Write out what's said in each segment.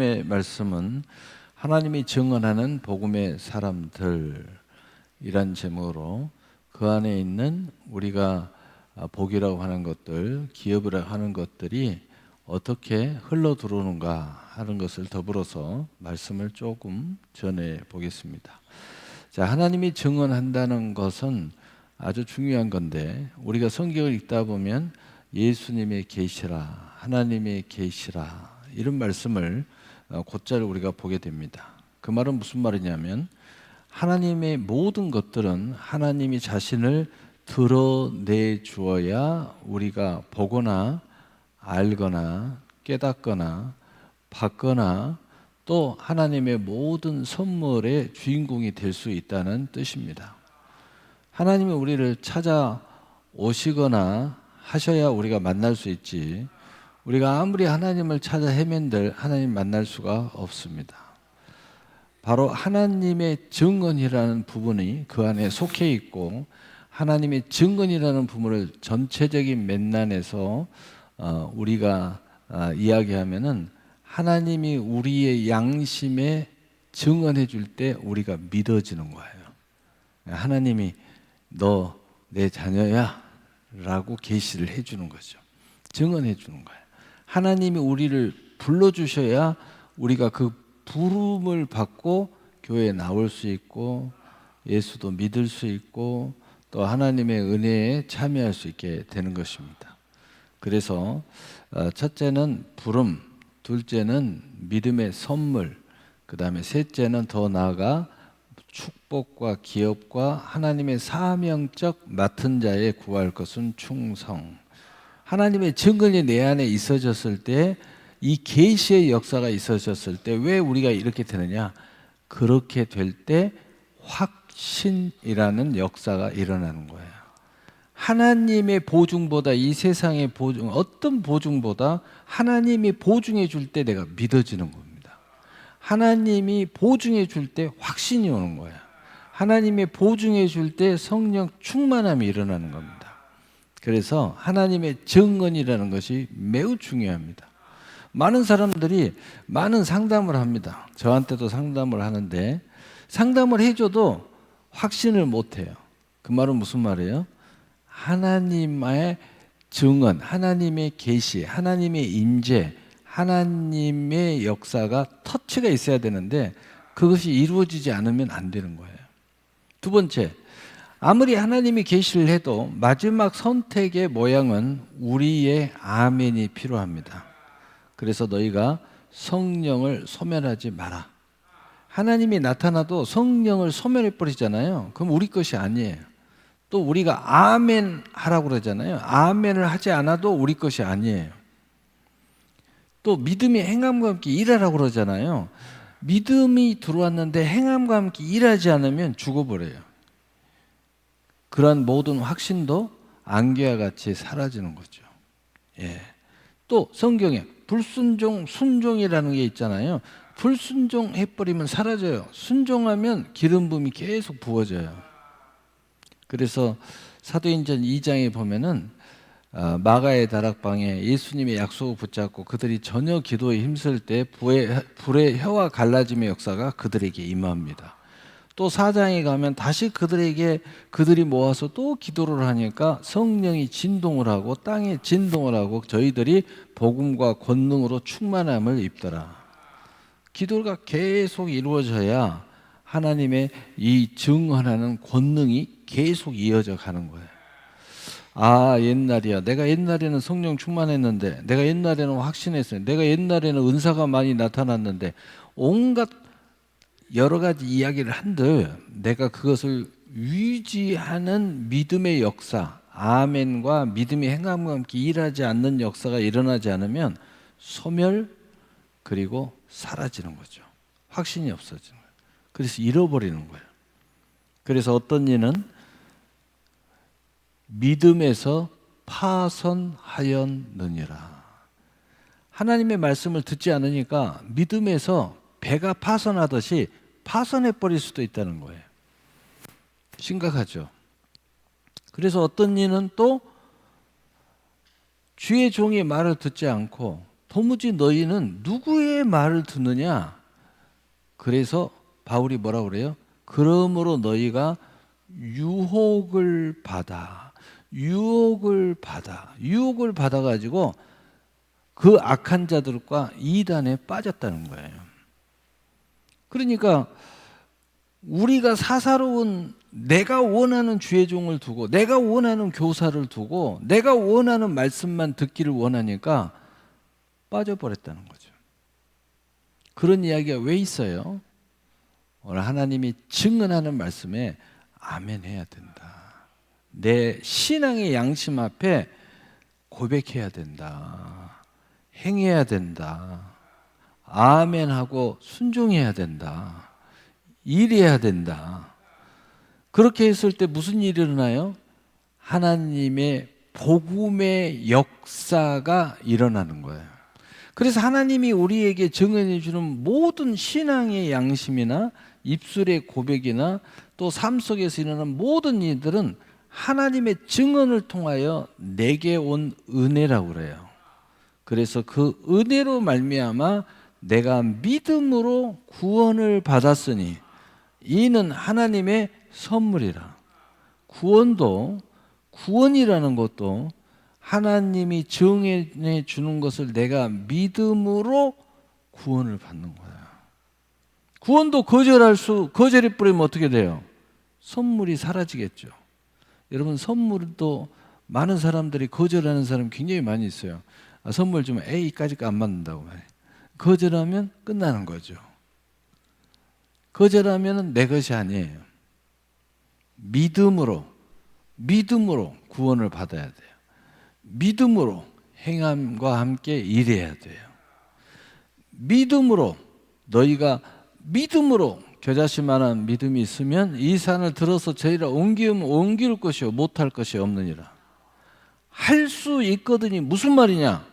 의 말씀은 하나님이 증언하는 복음의 사람들이란 제목으로 그 안에 있는 우리가 복이라고 하는 것들, 기업이라고 하는 것들이 어떻게 흘러 들어오는가 하는 것을 더불어서 말씀을 조금 전해 보겠습니다. 자, 하나님이 증언한다는 것은 아주 중요한 건데, 우리가 성경을 읽다 보면 예수님의 계시라, 하나님의 계시라 이런 말씀을 곧잘 우리가 보게 됩니다. 그 말은 무슨 말이냐면, 하나님의 모든 것들은 하나님이 자신을 드러내 주어야 우리가 보거나 알거나 깨닫거나 받거나 또 하나님의 모든 선물의 주인공이 될 수 있다는 뜻입니다. 하나님이 우리를 찾아오시거나 하셔야 우리가 만날 수 있지, 우리가 아무리 하나님을 찾아 헤맨들 하나님 만날 수가 없습니다. 바로 하나님의 증언이라는 부분이 그 안에 속해 있고, 하나님의 증언이라는 부분을 전체적인 맥락에서 우리가 이야기하면은, 하나님이 우리의 양심에 증언해 줄 때 우리가 믿어지는 거예요. 하나님이 너 내 자녀야 라고 계시를 해주는 거죠. 증언해 주는 거예요. 하나님이 우리를 불러주셔야 우리가 그 부름을 받고 교회에 나올 수 있고 예수도 믿을 수 있고 또 하나님의 은혜에 참여할 수 있게 되는 것입니다. 그래서 첫째는 부름, 둘째는 믿음의 선물, 그 다음에 셋째는 더 나아가 축복과 기업과 하나님의 사명적 맡은 자에 구할 것은 충성. 하나님의 증언이 내 안에 있어졌을 때, 이 계시의 역사가 있어졌을 때 왜 우리가 이렇게 되느냐? 그렇게 될 때 확신이라는 역사가 일어나는 거예요. 하나님의 보증보다, 이 세상의 보증, 어떤 보증보다 하나님이 보증해 줄 때 내가 믿어지는 겁니다. 하나님이 보증해 줄 때 확신이 오는 거예요. 하나님이 보증해 줄 때 성령 충만함이 일어나는 겁니다. 그래서 하나님의 증언이라는 것이 매우 중요합니다. 많은 사람들이 많은 상담을 합니다. 저한테도 상담을 하는데, 상담을 해줘도 확신을 못해요. 그 말은 무슨 말이에요? 하나님의 증언, 하나님의 계시, 하나님의 임재, 하나님의 역사가 터치가 있어야 되는데 그것이 이루어지지 않으면 안 되는 거예요. 두 번째, 아무리 하나님이 계시를 해도 마지막 선택의 모양은 우리의 아멘이 필요합니다. 그래서 너희가 성령을 소멸하지 마라. 하나님이 나타나도 성령을 소멸해 버리잖아요. 그럼 우리 것이 아니에요. 또 우리가 아멘 하라고 그러잖아요. 아멘을 하지 않아도 우리 것이 아니에요. 또 믿음이 행함과 함께 일하라고 그러잖아요. 믿음이 들어왔는데 행함과 함께 일하지 않으면 죽어버려요. 그런 모든 확신도 안개와 같이 사라지는 거죠. 예. 또 성경에 불순종, 순종이라는 게 있잖아요. 불순종해버리면 사라져요. 순종하면 기름 부음이 계속 부어져요. 그래서 사도행전 2장에 보면은 마가의 다락방에 예수님의 약속을 붙잡고 그들이 전혀 기도에 힘쓸 때 불의 혀와 갈라짐의 역사가 그들에게 임합니다. 또 4장에 가면 다시 그들이 모아서 또 기도를 하니까 성령이 진동을 하고 땅에 진동을 하고 저희들이 복음과 권능으로 충만함을 입더라. 기도가 계속 이루어져야 하나님의 이 증언하는 권능이 계속 이어져 가는 거예요. 아, 옛날이야. 내가 옛날에는 성령 충만했는데, 내가 옛날에는 확신했어요. 내가 옛날에는 은사가 많이 나타났는데, 온갖 여러 가지 이야기를 한들 내가 그것을 유지하는 믿음의 역사, 아멘과 믿음의 행함과 함께 일하지 않는 역사가 일어나지 않으면 소멸, 그리고 사라지는 거죠. 확신이 없어지는 거예요. 그래서 잃어버리는 거예요. 그래서 어떤 이는 믿음에서 파선하였느니라. 하나님의 말씀을 듣지 않으니까 믿음에서 배가 파선하듯이 파선해 버릴 수도 있다는 거예요. 심각하죠. 그래서 어떤 이는 또 주의 종의 말을 듣지 않고 도무지 너희는 누구의 말을 듣느냐? 그래서 바울이 뭐라 그래요? 그러므로 너희가 유혹을 받아가지고 그 악한 자들과 이단에 빠졌다는 거예요. 그러니까 우리가 사사로운 내가 원하는 주의 종을 두고 내가 원하는 교사를 두고 내가 원하는 말씀만 듣기를 원하니까 빠져버렸다는 거죠. 그런 이야기가 왜 있어요? 오늘 하나님이 증언하는 말씀에 아멘 해야 된다. 내 신앙의 양심 앞에 고백해야 된다. 행해야 된다. 아멘하고 순종해야 된다. 일해야 된다. 그렇게 했을 때 무슨 일이 일어나요? 하나님의 복음의 역사가 일어나는 거예요. 그래서 하나님이 우리에게 증언해 주는 모든 신앙의 양심이나 입술의 고백이나 또 삶 속에서 일어나는 모든 일들은 하나님의 증언을 통하여 내게 온 은혜라고 그래요. 그래서 그 은혜로 말미암아 내가 믿음으로 구원을 받았으니 이는 하나님의 선물이라. 구원이라는 것도 하나님이 정해 주는 것을 내가 믿음으로 구원을 받는 거야. 구원도 거절해 버리면 어떻게 돼요? 선물이 사라지겠죠. 여러분, 선물도 많은 사람들이 거절하는 사람 굉장히 많이 있어요. 선물 주면 A까지 안 맞는다고 말해요. 거절하면 끝나는 거죠. 거절하면 내 것이 아니에요. 믿음으로 구원을 받아야 돼요. 믿음으로 행함과 함께 일해야 돼요. 너희가 믿음으로 겨자씨만한 믿음이 있으면 이 산을 들어서 저희라 옮길 것이요 못할 것이 없느니라. 할 수 있거든이 무슨 말이냐?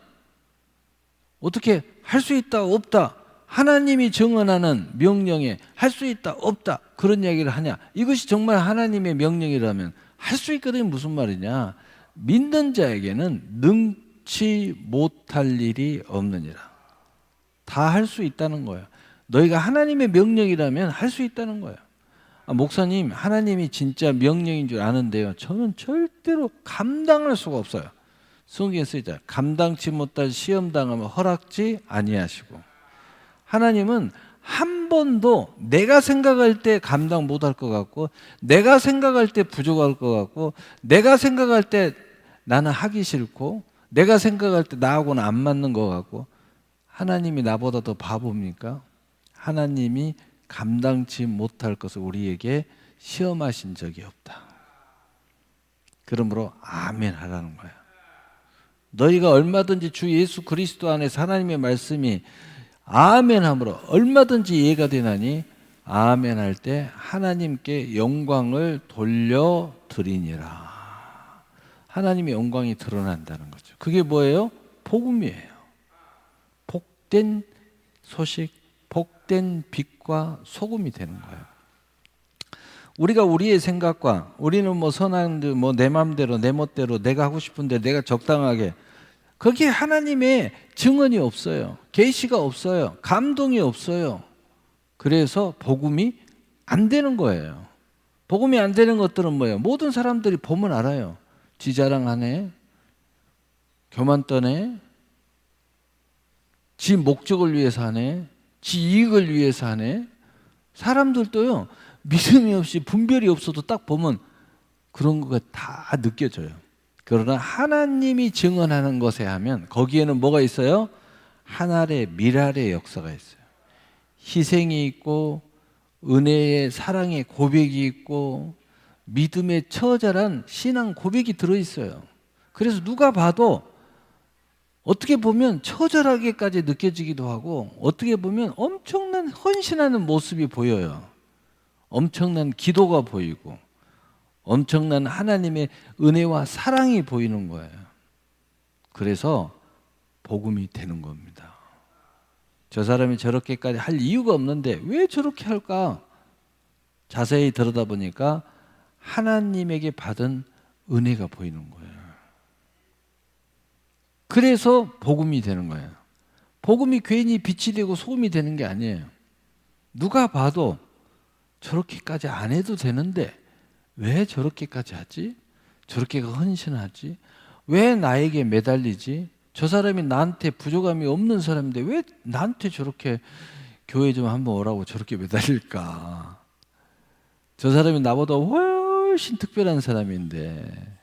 어떻게 할 수 있다 없다, 하나님이 정언하는 명령에 할 수 있다 없다 그런 이야기를 하냐? 이것이 정말 하나님의 명령이라면 할 수 있거든이 무슨 말이냐? 믿는 자에게는 능치 못할 일이 없느니라. 다 할 수 있다는 거예요. 너희가 하나님의 명령이라면 할 수 있다는 거예요. 목사님, 하나님이 진짜 명령인 줄 아는데요, 저는 절대로 감당할 수가 없어요. 성경에 쓰이잖아요. 감당치 못할 시험 당하면 허락지 아니하시고. 하나님은 한 번도 내가 생각할 때 감당 못할 것 같고, 내가 생각할 때 부족할 것 같고, 내가 생각할 때 나는 하기 싫고, 내가 생각할 때 나하고는 안 맞는 것 같고, 하나님이 나보다 더 바보입니까? 하나님이 감당치 못할 것을 우리에게 시험하신 적이 없다. 그러므로 아멘 하라는 거야. 너희가 얼마든지 주 예수 그리스도 안에서 하나님의 말씀이 아멘 함으로 얼마든지 이해가 되나니 아멘 할 때 하나님께 영광을 돌려드리니라. 하나님의 영광이 드러난다는 거죠. 그게 뭐예요? 복음이에요. 복된 소식, 복된 빛과 소금이 되는 거예요. 우리가 우리의 생각과 우리는 뭐 선한 뭐 내 마음대로 내 멋대로 내가 하고 싶은데 내가 적당하게, 거기에 하나님의 증언이 없어요. 계시가 없어요. 감동이 없어요. 그래서 복음이 안 되는 거예요. 복음이 안 되는 것들은 뭐예요? 모든 사람들이 보면 알아요. 지 자랑하네, 교만 떠네, 지 목적을 위해서 하네, 지 이익을 위해서 하네. 사람들도요, 믿음이 없이 분별이 없어도 딱 보면 그런 거가 다 느껴져요. 그러나 하나님이 증언하는 것에 하면 거기에는 뭐가 있어요? 하늘의 미랄의 역사가 있어요. 희생이 있고 은혜의 사랑의 고백이 있고 믿음의 처절한 신앙 고백이 들어있어요. 그래서 누가 봐도 어떻게 보면 처절하게까지 느껴지기도 하고 어떻게 보면 엄청난 헌신하는 모습이 보여요. 엄청난 기도가 보이고 엄청난 하나님의 은혜와 사랑이 보이는 거예요. 그래서 복음이 되는 겁니다. 저 사람이 저렇게까지 할 이유가 없는데 왜 저렇게 할까? 자세히 들여다보니까 하나님에게 받은 은혜가 보이는 거예요. 그래서 복음이 되는 거예요. 복음이 괜히 빛이 되고 소금이 되는 게 아니에요. 누가 봐도 저렇게까지 안 해도 되는데 왜 저렇게까지 하지? 저렇게 헌신하지? 왜 나에게 매달리지? 저 사람이 나한테 부족함이 없는 사람인데 왜 나한테 저렇게 교회 좀 한번 오라고 저렇게 매달릴까? 저 사람이 나보다 훨씬 특별한 사람인데,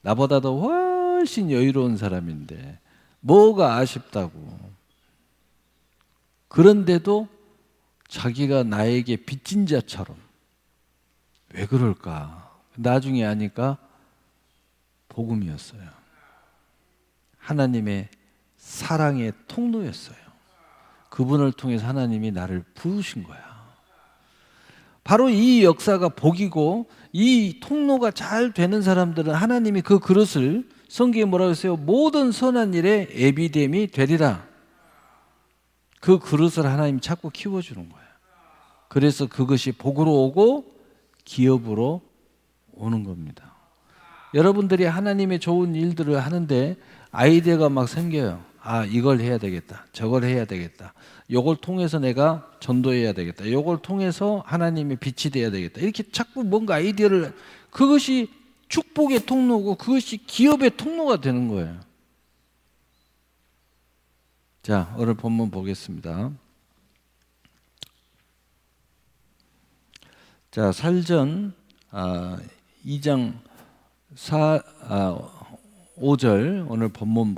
나보다도 훨씬 여유로운 사람인데 뭐가 아쉽다고. 그런데도 자기가 나에게 빚진 자처럼. 왜 그럴까? 나중에 아니까 복음이었어요. 하나님의 사랑의 통로였어요. 그분을 통해서 하나님이 나를 부르신 거야. 바로 이 역사가 복이고, 이 통로가 잘 되는 사람들은 하나님이 그 그릇을, 성경에 뭐라고 했어요? 모든 선한 일에 에비뎀이 되리라. 그 그릇을 하나님 자꾸 키워주는 거예요. 그래서 그것이 복으로 오고 기업으로 오는 겁니다. 여러분들이 하나님의 좋은 일들을 하는데 아이디어가 막 생겨요. 아, 이걸 해야 되겠다. 저걸 해야 되겠다. 이걸 통해서 내가 전도해야 되겠다. 이걸 통해서 하나님의 빛이 돼야 되겠다. 이렇게 자꾸 뭔가 아이디어를, 그것이 축복의 통로고 그것이 기업의 통로가 되는 거예요. 자, 오늘 본문 보겠습니다. 자, 살전 2장 5절 오늘 본문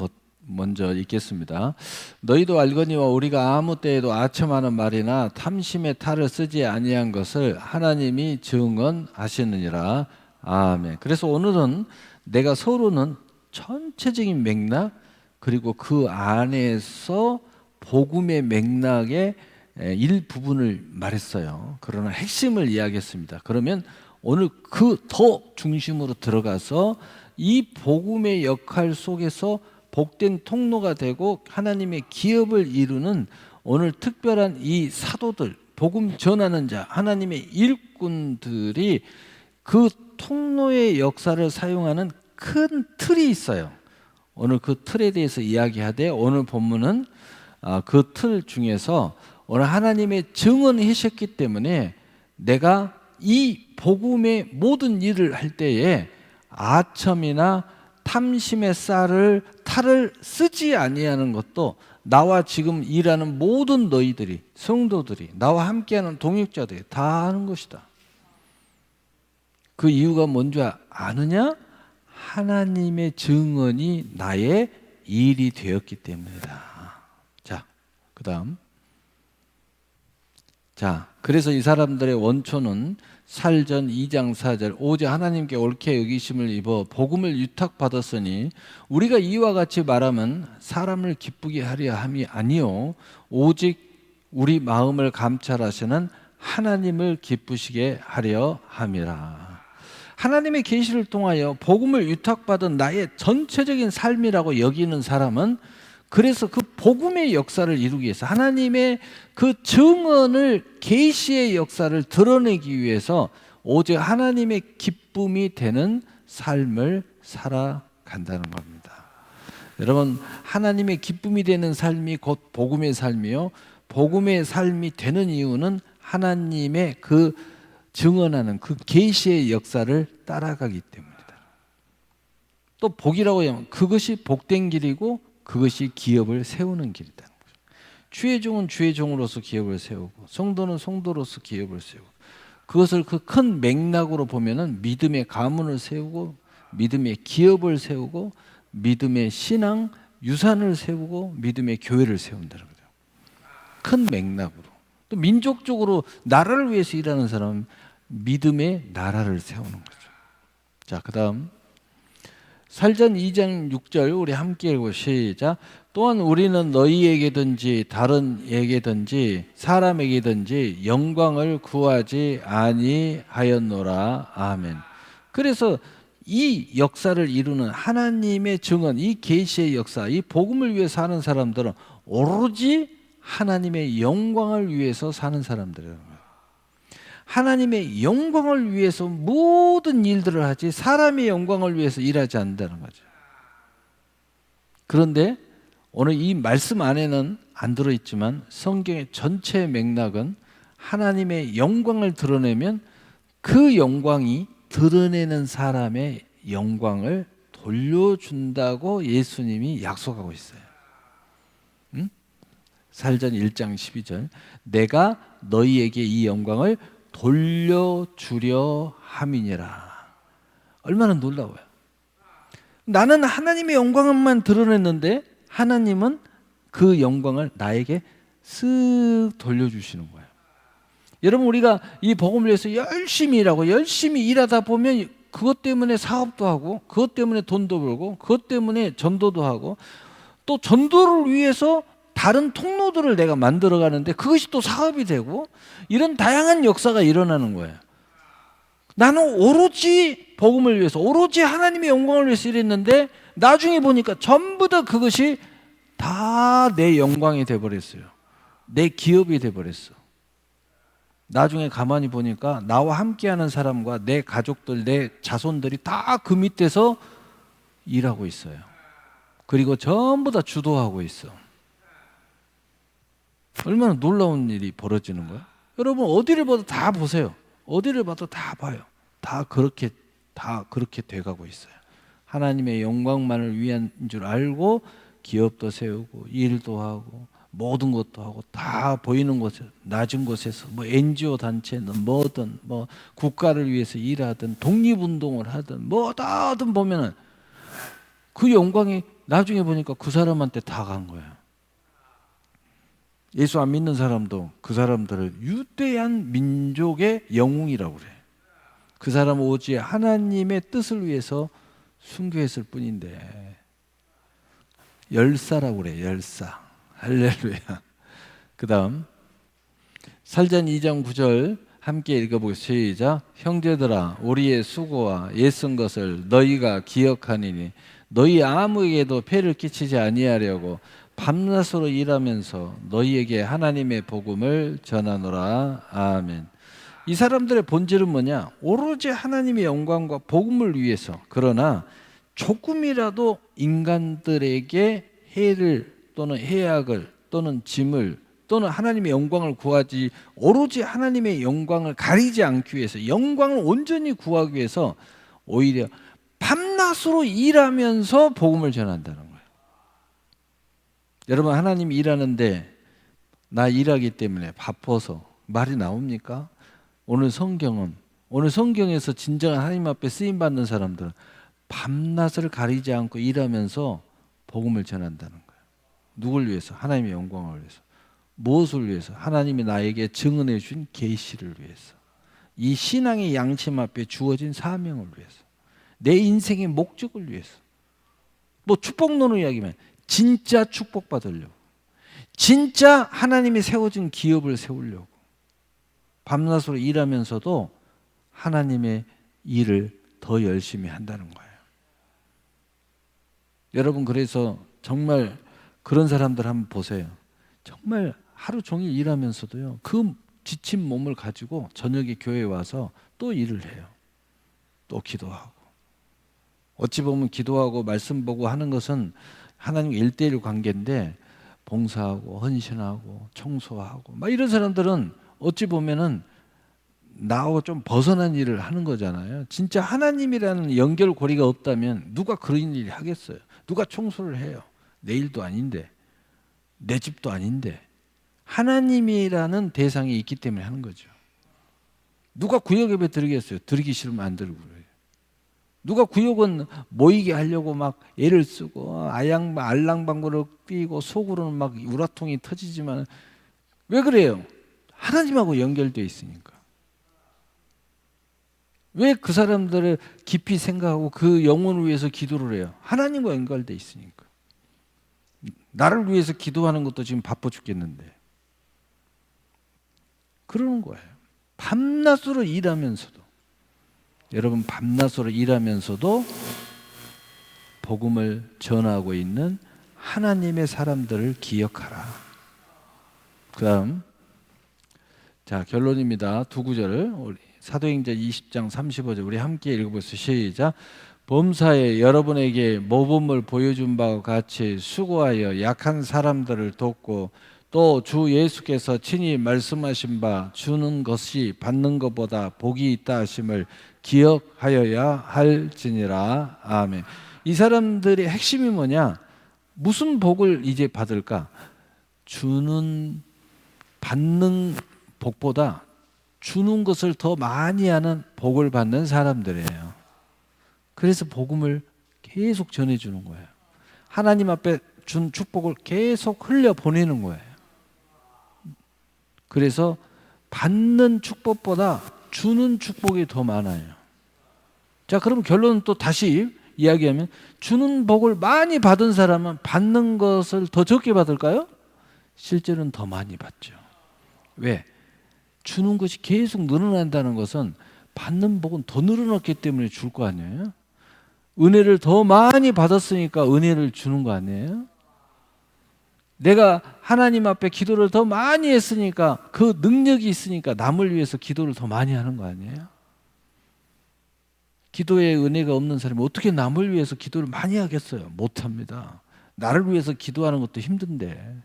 먼저 읽겠습니다. 너희도 알거니와 우리가 아무 때에도 아첨하는 말이나 탐심의 탈을 쓰지 아니한 것을 하나님이 증언하시느니라. 아멘. 그래서 오늘은 내가 서로는 전체적인 맥락, 그리고 그 안에서 복음의 맥락의 일부분을 말했어요. 그러나 핵심을 이야기했습니다. 그러면 오늘 그 더 중심으로 들어가서 이 복음의 역할 속에서 복된 통로가 되고 하나님의 기업을 이루는 오늘 특별한 이 사도들, 복음 전하는 자, 하나님의 일꾼들이 그 통로의 역사를 사용하는 큰 틀이 있어요. 오늘 그 틀에 대해서 이야기하되, 오늘 본문은 그 틀 중에서 오늘 하나님의 증언하셨기 때문에 내가 이 복음의 모든 일을 할 때에 아첨이나 탐심의 탈을 쓰지 아니하는 것도, 나와 지금 일하는 모든 너희들이, 성도들이, 나와 함께하는 동역자들이 다 하는 것이다. 그 이유가 뭔지 아느냐? 하나님의 증언이 나의 일이 되었기 때문이다. 자, 그 다음. 자, 그래서 이 사람들의 원초는 살전 2장 4절 오직 하나님께 옳게 여기심을 입어 복음을 유탁받았으니 우리가 이와 같이 말하면 사람을 기쁘게 하려 함이 아니요 오직 우리 마음을 감찰하시는 하나님을 기쁘시게 하려 함이라. 하나님의 계시를 통하여 복음을 유탁받은 나의 전체적인 삶이라고 여기는 사람은, 그래서 그 복음의 역사를 이루기 위해서, 하나님의 그 증언을, 계시의 역사를 드러내기 위해서 오직 하나님의 기쁨이 되는 삶을 살아간다는 겁니다. 여러분, 하나님의 기쁨이 되는 삶이 곧 복음의 삶이요, 복음의 삶이 되는 이유는 하나님의 그 증언하는 그 계시의 역사를 따라가기 때문이다. 또 복이라고 하면 그것이 복된 길이고 그것이 기업을 세우는 길이다. 주의 종은 주의 종으로서 기업을 세우고 성도는 성도로서 기업을 세우고, 그것을 그 큰 맥락으로 보면은 믿음의 가문을 세우고 믿음의 기업을 세우고 믿음의 신앙 유산을 세우고 믿음의 교회를 세운다는 거죠. 큰 맥락으로. 또 민족적으로 나라를 위해서 일하는 사람은 믿음의 나라를 세우는 거죠. 자, 그 다음 살전 2장 6절 우리 함께 읽고 시작. 또한 우리는 너희에게든지 다른에게든지 사람에게든지 영광을 구하지 아니하였노라. 아멘. 그래서 이 역사를 이루는 하나님의 증언, 이 계시의 역사, 이 복음을 위해 사는 사람들은 오로지 하나님의 영광을 위해서 사는 사람들이라는 거예요. 하나님의 영광을 위해서 모든 일들을 하지 사람의 영광을 위해서 일하지 않는다는 거죠. 그런데 오늘 이 말씀 안에는 안 들어있지만 성경의 전체 맥락은 하나님의 영광을 드러내면 그 영광이 드러내는 사람의 영광을 돌려준다고 예수님이 약속하고 있어요. 응? 사도행전 1장 12절 내가 너희에게 이 영광을 돌려주려 함이니라. 얼마나 놀라워요. 나는 하나님의 영광만 드러냈는데 하나님은 그 영광을 나에게 쓱 돌려주시는 거예요. 여러분, 우리가 이 복음을 위해서 열심히 일하고 열심히 일하다 보면 그것 때문에 사업도 하고 그것 때문에 돈도 벌고 그것 때문에 전도도 하고 또 전도를 위해서 다른 통로들을 내가 만들어 가는데 그것이 또 사업이 되고 이런 다양한 역사가 일어나는 거예요. 나는 오로지 복음을 위해서 오로지 하나님의 영광을 위해서 일했는데 나중에 보니까 전부 다 그것이 다 내 영광이 돼버렸어요. 내 기업이 돼버렸어. 나중에 가만히 보니까 나와 함께하는 사람과 내 가족들, 내 자손들이 다 그 밑에서 일하고 있어요. 그리고 전부 다 주도하고 있어. 얼마나 놀라운 일이 벌어지는 거야? 여러분, 어디를 봐도 다 보세요. 어디를 봐도 다 봐요. 다 그렇게 돼가고 있어요. 하나님의 영광만을 위한 줄 알고 기업도 세우고 일도 하고 모든 것도 하고 다 보이는 곳에 낮은 곳에서 뭐 NGO 단체는 뭐든 뭐 국가를 위해서 일하든 독립운동을 하든 뭐다 하든 보면은 그 영광이 나중에 보니까 그 사람한테 다 간 거야. 예수 안 믿는 사람도 그 사람들을 유대한 민족의 영웅이라고 그래. 그 사람은 오직 하나님의 뜻을 위해서 순교했을 뿐인데 열사라고 그래. 열사. 할렐루야. 그 다음 살전 2장 9절 함께 읽어보겠습니다. 시작. 형제들아 우리의 수고와 애쓴 것을 너희가 기억하니니 너희 아무에게도 폐를 끼치지 아니하려고 밤낮으로 일하면서 너희에게 하나님의 복음을 전하노라. 아멘. 이 사람들의 본질은 뭐냐? 오로지 하나님의 영광과 복음을 위해서, 그러나 조금이라도 인간들에게 해를 또는 해악을 또는 짐을 또는 하나님의 영광을 구하지 오로지 하나님의 영광을 가리지 않기 위해서 영광을 온전히 구하기 위해서 오히려 밤낮으로 일하면서 복음을 전한다는 거예요. 여러분, 하나님 일하는데 나 일하기 때문에 바빠서 말이 나옵니까? 오늘 성경에서 진정한 하나님 앞에 쓰임 받는 사람들은 밤낮을 가리지 않고 일하면서 복음을 전한다는 거예요. 누굴 위해서? 하나님의 영광을 위해서. 무엇을 위해서? 하나님이 나에게 증언해 준 계시를 위해서. 이 신앙의 양심 앞에 주어진 사명을 위해서. 내 인생의 목적을 위해서. 뭐 축복론을 이야기하면 진짜 축복받으려고, 진짜 하나님이 세워진 기업을 세우려고 밤낮으로 일하면서도 하나님의 일을 더 열심히 한다는 거예요. 여러분, 그래서 정말 그런 사람들 한번 보세요. 정말 하루 종일 일하면서도요, 그 지친 몸을 가지고 저녁에 교회에 와서 또 일을 해요. 또 기도하고. 어찌 보면 기도하고 말씀 보고 하는 것은 하나님과 1:1 관계인데 봉사하고 헌신하고 청소하고 막 이런 사람들은 어찌 보면은 나하고 좀 벗어난 일을 하는 거잖아요. 진짜 하나님이라는 연결고리가 없다면 누가 그런 일 하겠어요? 누가 청소를 해요? 내 일도 아닌데, 내 집도 아닌데. 하나님이라는 대상이 있기 때문에 하는 거죠. 누가 구역 예배 드리겠어요? 드리기 싫으면 안 드리고 그래요. 누가 구역은 모이게 하려고 막 애를 쓰고 알랑방구를 끼고 속으로는 막 우라통이 터지지만 왜 그래요? 하나님하고 연결되어 있으니까. 왜 그 사람들을 깊이 생각하고 그 영혼을 위해서 기도를 해요? 하나님과 연결되어 있으니까. 나를 위해서 기도하는 것도 지금 바빠 죽겠는데. 그러는 거예요. 밤낮으로 일하면서도. 여러분, 밤낮으로 일하면서도 복음을 전하고 있는 하나님의 사람들을 기억하라. 그 다음, 자, 결론입니다. 두 구절을 우리 사도행전 20장 35절 우리 함께 읽어보세요. 시작. 범사에 여러분에게 모범을 보여준 바와 같이 수고하여 약한 사람들을 돕고 또 주 예수께서 친히 말씀하신 바 주는 것이 받는 것보다 복이 있다 하심을 기억하여야 할지니라. 아멘. 이 사람들의 핵심이 뭐냐? 무슨 복을 이제 받을까? 받는 복보다 주는 것을 더 많이 하는 복을 받는 사람들이에요. 그래서 복음을 계속 전해주는 거예요. 하나님 앞에 준 축복을 계속 흘려보내는 거예요. 그래서 받는 축복보다 주는 축복이 더 많아요. 자, 그럼 결론은 또 다시 이야기하면 주는 복을 많이 받은 사람은 받는 것을 더 적게 받을까요? 실제로는 더 많이 받죠. 왜? 주는 것이 계속 늘어난다는 것은 받는 복은 더 늘어났기 때문에 줄 거 아니에요? 은혜를 더 많이 받았으니까 은혜를 주는 거 아니에요? 내가 하나님 앞에 기도를 더 많이 했으니까 그 능력이 있으니까 남을 위해서 기도를 더 많이 하는 거 아니에요? 기도에 은혜가 없는 사람이 어떻게 남을 위해서 기도를 많이 하겠어요? 못합니다. 나를 위해서 기도하는 것도 힘든데.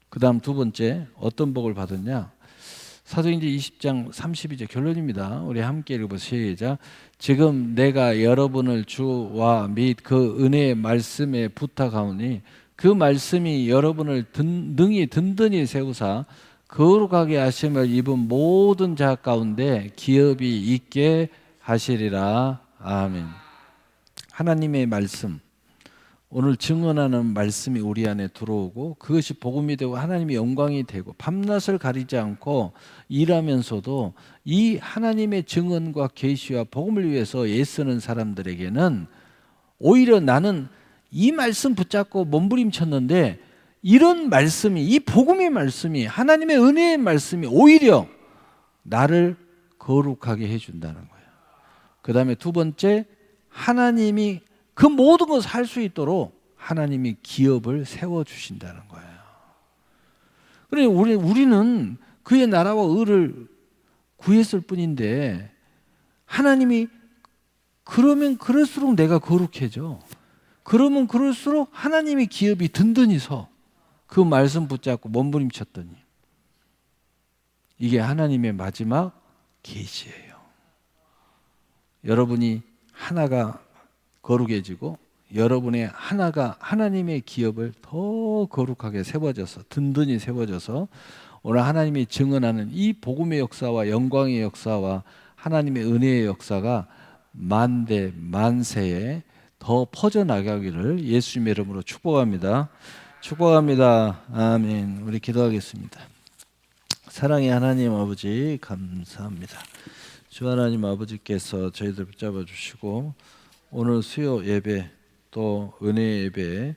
그 다음 두 번째 어떤 복을 받았냐? 사도행전 20장 32절 결론입니다. 우리 함께 읽어보세요. 시작. 지금 내가 여러분을 주와 및 그 은혜의 말씀에 부탁하오니 그 말씀이 여러분을 능히 든든히 세우사 거룩하게 하심을 입은 모든 자 가운데 기업이 있게 하시리라. 아멘. 하나님의 말씀, 오늘 증언하는 말씀이 우리 안에 들어오고 그것이 복음이 되고 하나님의 영광이 되고 밤낮을 가리지 않고 일하면서도 이 하나님의 증언과 계시와 복음을 위해서 애쓰는 사람들에게는 오히려 나는 이 말씀 붙잡고 몸부림쳤는데 이런 말씀이, 이 복음의 말씀이, 하나님의 은혜의 말씀이 오히려 나를 거룩하게 해준다는 거예요. 그 다음에 두 번째, 하나님이 그 모든 것을 할 수 있도록 하나님이 기업을 세워주신다는 거예요. 그러니 우리는 그의 나라와 의를 구했을 뿐인데 하나님이 그러면 그럴수록 내가 거룩해져. 그러면 그럴수록 하나님의 기업이 든든히 서. 그 말씀 붙잡고 몸부림쳤더니 이게 하나님의 마지막 계시예요. 여러분이 하나가 거룩해지고 여러분의 하나가 하나님의 기업을 더 거룩하게 세워져서 든든히 세워져서 오늘 하나님이 증언하는 이 복음의 역사와 영광의 역사와 하나님의 은혜의 역사가 만대 만세에 더 퍼져나가기를 예수님의 이름으로 축복합니다. 축복합니다. 아멘. 우리 기도하겠습니다. 사랑의 하나님 아버지 감사합니다. 주 하나님 아버지께서 저희들 붙잡아 주시고 오늘 수요 예배 또 은혜 예배에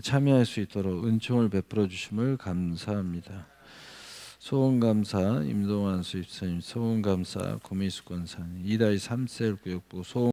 참여할 수 있도록 은총을 베풀어 주심을 감사합니다. 소원감사 임동환 수입사님, 소원감사 고미숙 권사님, 이다희 3셀 구역부 소원